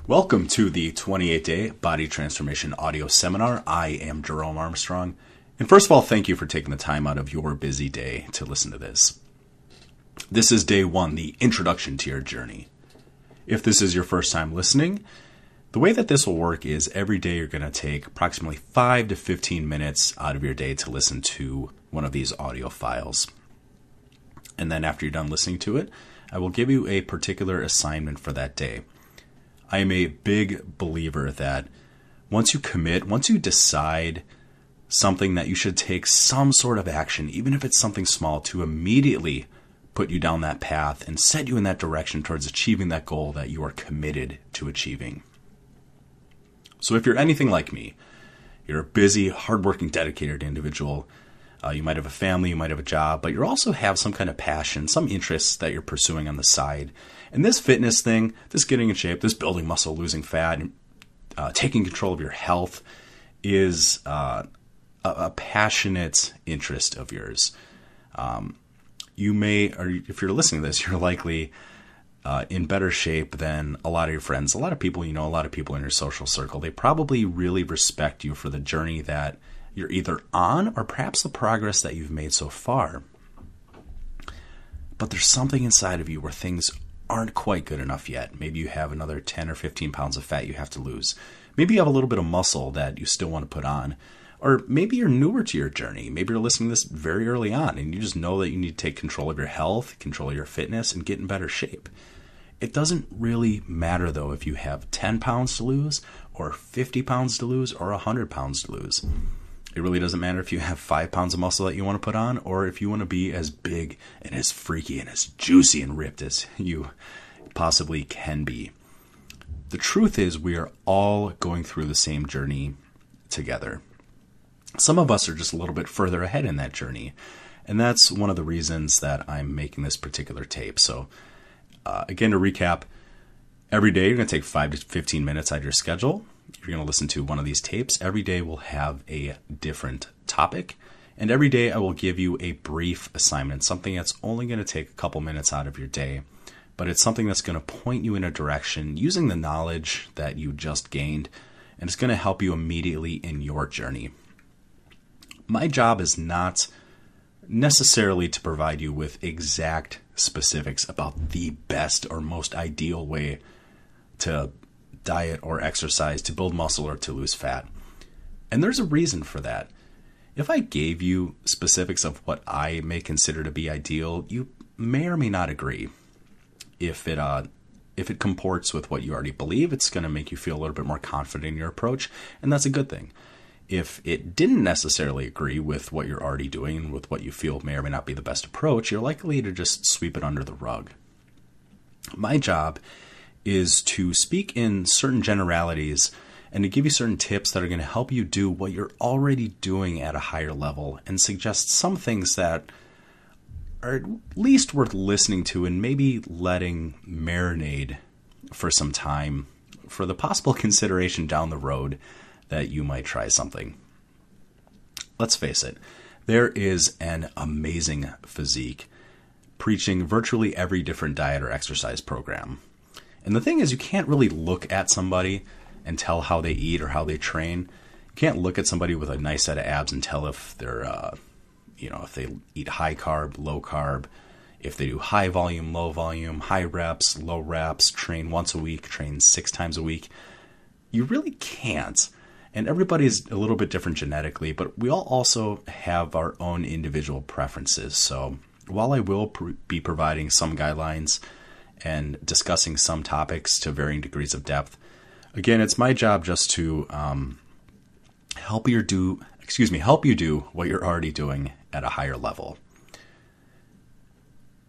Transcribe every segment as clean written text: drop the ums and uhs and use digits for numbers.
Welcome to the 28-day Body Transformation Audio Seminar. I am Jerome Armstrong. And first of all, thank you for taking the time out of your busy day to listen to this. This is day one, the introduction to your journey. If this is your first time listening, the way that this will work is every day you're going to take approximately 5 to 15 minutes out of your day to listen to one of these audio files. And then after you're done listening to it, I will give you a particular assignment for that day. I am a big believer that once you commit, once you decide something, that you should take some sort of action, even if it's something small, to immediately put you down that path and set you in that direction towards achieving that goal that you are committed to achieving. So if you're anything like me, you're a busy, hardworking, dedicated individual. You might have a family, you might have a job, but you also have some kind of passion, some interests that you're pursuing on the side. And this fitness thing, this getting in shape, this building muscle, losing fat, and taking control of your health is a passionate interest of yours. You may, or if you're listening to this, you're likely in better shape than a lot of your friends, a lot of people you know, a lot of people in your social circle. They probably really respect you for the journey that you're either on or perhaps the progress that you've made so far. But there's something inside of you where things aren't quite good enough yet. Maybe you have another 10 or 15 pounds of fat you have to lose. Maybe you have a little bit of muscle that you still want to put on. Or maybe you're newer to your journey. Maybe you're listening to this very early on and you just know that you need to take control of your health, control of your fitness, and get in better shape. It doesn't really matter, though, if you have 10 pounds to lose or 50 pounds to lose or 100 pounds to lose. It really doesn't matter if you have 5 pounds of muscle that you want to put on or if you want to be as big and as freaky and as juicy and ripped as you possibly can be. The truth is we are all going through the same journey together. Some of us are just a little bit further ahead in that journey, and that's one of the reasons that I'm making this particular tape. So again, to recap, every day you're going to take 5 to 15 minutes out of your schedule. You're going to listen to one of these tapes. Every day will have a different topic. And every day I will give you a brief assignment, something that's only going to take a couple minutes out of your day. But it's something that's going to point you in a direction using the knowledge that you just gained. And it's going to help you immediately in your journey. My job is not necessarily to provide you with exact specifics about the best or most ideal way to diet or exercise, to build muscle or to lose fat. And there's a reason for that. If I gave you specifics of what I may consider to be ideal, you may or may not agree. If it comports with what you already believe, it's going to make you feel a little bit more confident in your approach, and that's a good thing. If it didn't necessarily agree with what you're already doing and with what you feel may or may not be the best approach, you're likely to just sweep it under the rug. My job is to speak in certain generalities and to give you certain tips that are going to help you do what you're already doing at a higher level and suggest some things that are at least worth listening to and maybe letting marinate for some time for the possible consideration down the road that you might try something. Let's face it, there is an amazing physique preaching virtually every different diet or exercise program. And the thing is, you can't really look at somebody and tell how they eat or how they train. You can't look at somebody with a nice set of abs and tell if they're, if they eat high carb, low carb, if they do high volume, low volume, high reps, low reps, train once a week, train 6 times a week. You really can't. And everybody's a little bit different genetically, but we all also have our own individual preferences. So while I will be providing some guidelines and discussing some topics to varying degrees of depth, again, it's my job just to help you do what you're already doing at a higher level.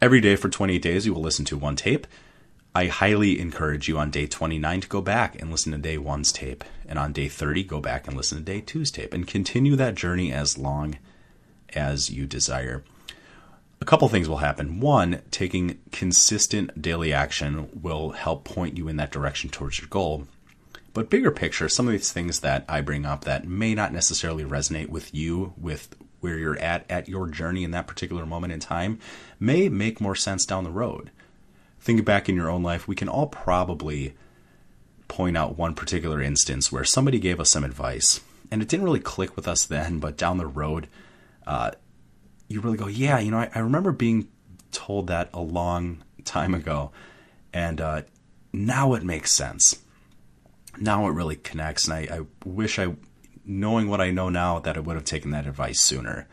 Every day for 28 days, you will listen to one tape. I highly encourage you on day 29 to go back and listen to day 1's tape. And on day 30, go back and listen to day 2's tape and continue that journey as long as you desire. A couple things will happen. One, taking consistent daily action will help point you in that direction towards your goal. But bigger picture, some of these things that I bring up that may not necessarily resonate with you, with where you're at your journey in that particular moment in time, may make more sense down the road. Think back in your own life, we can all probably point out one particular instance where somebody gave us some advice, and it didn't really click with us then, but down the road, you really go, yeah, I remember being told that a long time ago, and now it makes sense. Now it really connects, and I wish knowing what I know now, that I would have taken that advice sooner.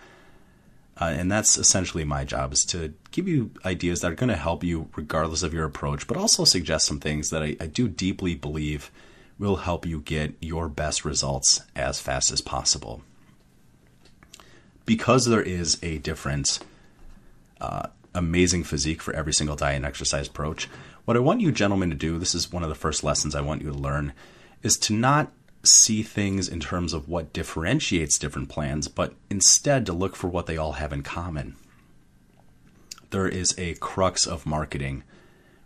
And that's essentially my job, is to give you ideas that are going to help you regardless of your approach, but also suggest some things that I do deeply believe will help you get your best results as fast as possible. Because there is a different amazing physique for every single diet and exercise approach, what I want you gentlemen to do, this is one of the first lessons I want you to learn, is to not see things in terms of what differentiates different plans, but instead to look for what they all have in common. There is a crux of marketing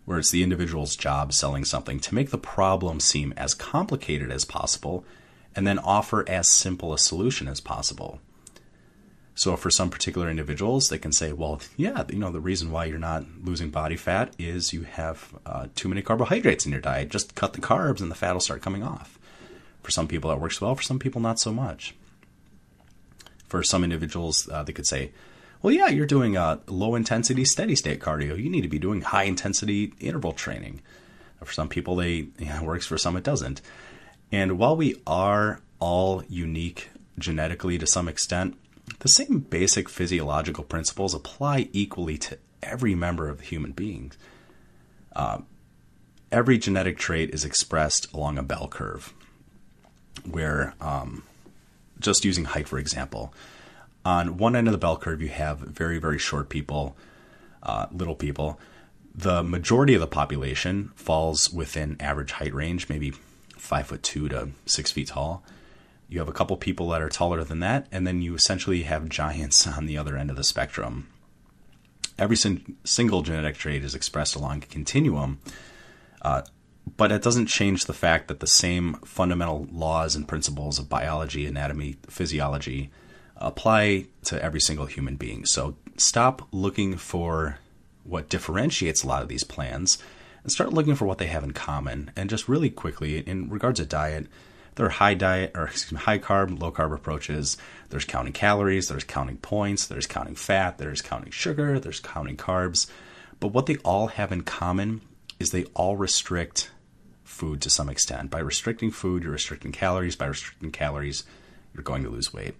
where it's the individual's job selling something to make the problem seem as complicated as possible and then offer as simple a solution as possible. So for some particular individuals, they can say, well, yeah, the reason why you're not losing body fat is you have too many carbohydrates in your diet. Just cut the carbs and the fat will start coming off. For some people that works well, for some people not so much. For some individuals, they could say, well, yeah, you're doing low intensity, steady state cardio. You need to be doing high intensity interval training. For some people, it works. For some, it doesn't. And while we are all unique genetically to some extent, the same basic physiological principles apply equally to every member of the human being. Every genetic trait is expressed along a bell curve, where, just using height, for example, on one end of the bell curve, you have very, very short people, little people. The majority of the population falls within average height range, maybe 5'2" to 6 feet tall. You have a couple people that are taller than that, and then you essentially have giants on the other end of the spectrum. Every single genetic trait is expressed along a continuum, but it doesn't change the fact that the same fundamental laws and principles of biology, anatomy, physiology apply to every single human being. So stop looking for what differentiates a lot of these plans and start looking for what they have in common. And just really quickly, in regards to diet, there are high carb, low carb approaches. There's counting calories, there's counting points, there's counting fat, there's counting sugar, there's counting carbs. But what they all have in common is they all restrict food to some extent. By restricting food, you're restricting calories. By restricting calories, you're going to lose weight.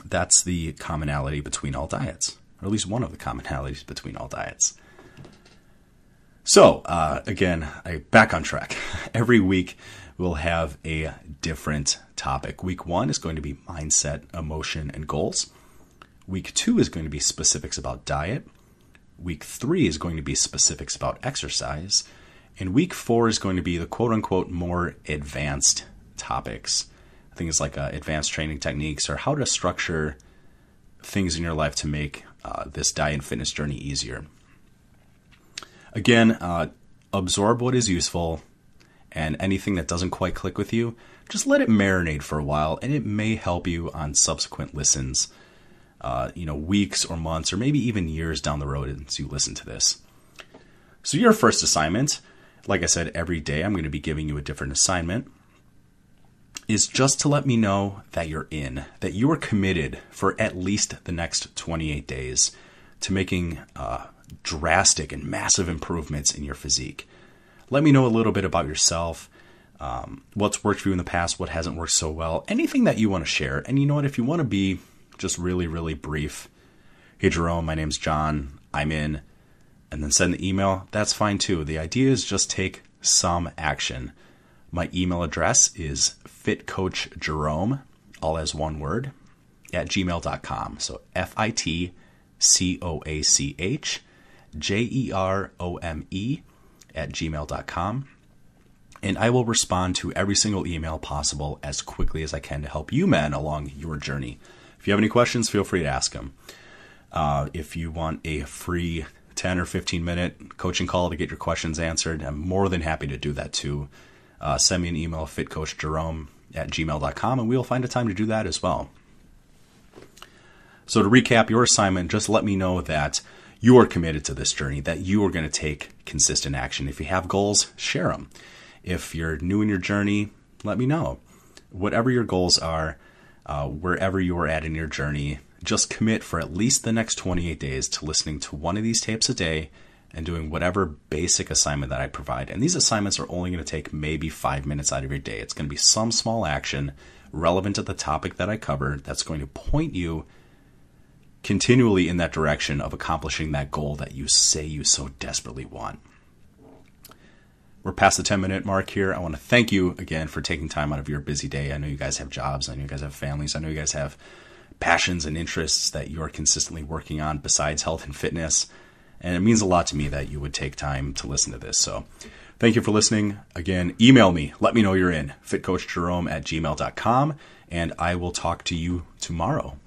That's the commonality between all diets, or at least one of the commonalities between all diets. So, again, back on track. Every week, we'll have a different topic. Week 1 is going to be mindset, emotion, and goals. Week 2 is going to be specifics about diet. Week 3 is going to be specifics about exercise. And week 4 is going to be the quote-unquote more advanced topics. Things like advanced training techniques or how to structure things in your life to make this diet and fitness journey easier. Again, absorb what is useful, and anything that doesn't quite click with you, just let it marinate for a while, and it may help you on subsequent listens, weeks or months or maybe even years down the road as you listen to this. So your first assignment, like I said, every day I'm going to be giving you a different assignment, is just to let me know that you're in, that you are committed for at least the next 28 days to making drastic and massive improvements in your physique. Let me know a little bit about yourself, what's worked for you in the past, what hasn't worked so well, anything that you want to share. And you know what, if you want to be just really, really brief, hey Jerome, my name's John, I'm in, and then send the email, that's fine too. The idea is just take some action. My email address is fitcoachjerome, all as one word, at gmail.com. So FITCOACHJEROME at gmail.com. And I will respond to every single email possible as quickly as I can to help you men along your journey. If you have any questions, feel free to ask them. If you want a free 10 or 15 minute coaching call to get your questions answered, I'm more than happy to do that too. Send me an email, fitcoachjerome at gmail.com, and we'll find a time to do that as well. So to recap your assignment, just let me know that you are committed to this journey, that you are going to take consistent action. If you have goals, share them. If you're new in your journey, let me know. Whatever your goals are, wherever you are at in your journey, just commit for at least the next 28 days to listening to one of these tapes a day and doing whatever basic assignment that I provide. And these assignments are only going to take maybe 5 minutes out of your day. It's going to be some small action relevant to the topic that I cover that's going to point you continually in that direction of accomplishing that goal that you say you so desperately want. We're past the 10-minute mark here. I want to thank you again for taking time out of your busy day. I know you guys have jobs. I know you guys have families. I know you guys have passions and interests that you are consistently working on besides health and fitness. And it means a lot to me that you would take time to listen to this. So thank you for listening. Again, email me. Let me know you're in. fitcoachjerome@gmail.com. And I will talk to you tomorrow.